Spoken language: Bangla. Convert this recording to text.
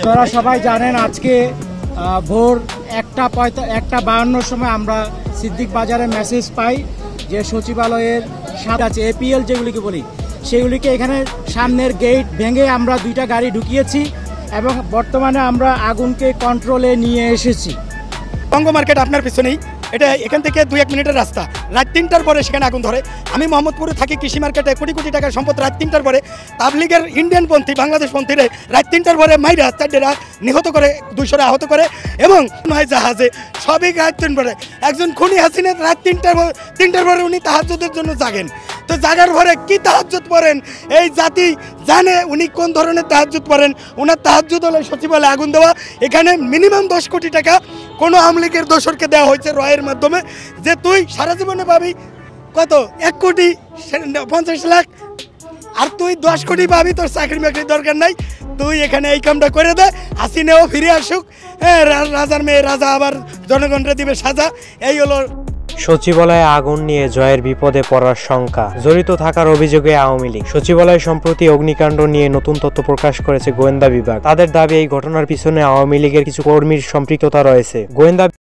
আপনারা সবাই জানেন আজকে ভোর 1:52 সময় আমরা সিদ্দিক বাজারে মেসেজ পাই যে সচিবালয়ের সাথে আছে এপিএল যেগুলিকে বলি সেগুলিকে এখানে সামনের গেট ভেঙে আমরা 2টা গাড়ি ঢুকিয়েছি এবং বর্তমানে আমরা আগুনকে কন্ট্রোলে নিয়ে এসেছি। বঙ্গ মার্কেট আপনার পিছনেই, এটা এখান থেকে 2-1 মিনিটের রাস্তা। রাত 3টার পরে সেখানে আগুন ধরে। আমি মোহাম্মদপুরে থাকি, কৃষি মার্কেটে কোটি কোটি টাকার সম্পদ রাত 3টার পরে তাবলিগের ইন্ডিয়ানপন্থী বাংলাদেশপন্থীরা রাত 3টার পরে মাইরা 4টা নিহত করে 200 আহত করে এবং নয় জাহাজে সবই রাত 3 পরে। একজন খুনি হাসিনা রাত 3টার পরে উনি তাহাজ্জুদের জন্য জাগেন। তো জাগার পরে কি তাহাজ্জুদ পড়েন এই জাতি জানে উনি কোন ধরনের তাহাজ্জুদ পড়েন। ওনার তাহাজ্জুদ হলে সচিবালয়ে আগুন দেওয়া। এখানে মিনিমাম 10 কোটি টাকা কোনো আওয়ামী লীগের দোসরকে দেওয়া হয়েছে রয়ের মাধ্যমে, যে তুই সারা জীবনে পাবি কত 1,50,00,000 আর তুই 10 কোটি পাবি, তোর চাকরি বাকরির দরকার নাই, তুই এখানে এই কামটা করে দে, হাসিনাও ফিরে আসুক, হ্যাঁ রাজার মেয়ে রাজা আবার জনগণকে দিবে সাজা। এই হলো সচিবালয়ে আগুন নিয়ে জয়ের বিপদে পড়ার শঙ্কা, জড়িত থাকার অভিযোগে আওয়ামী লীগ। সচিবালয়ে সম্প্রতি অগ্নিকাণ্ড নিয়ে নতুন তথ্য প্রকাশ করেছে গোয়েন্দা বিভাগ। তাদের দাবি এই ঘটনার পিছনে আওয়ামী লীগের কিছু কর্মীর সম্পৃক্ততা রয়েছে। গোয়েন্দা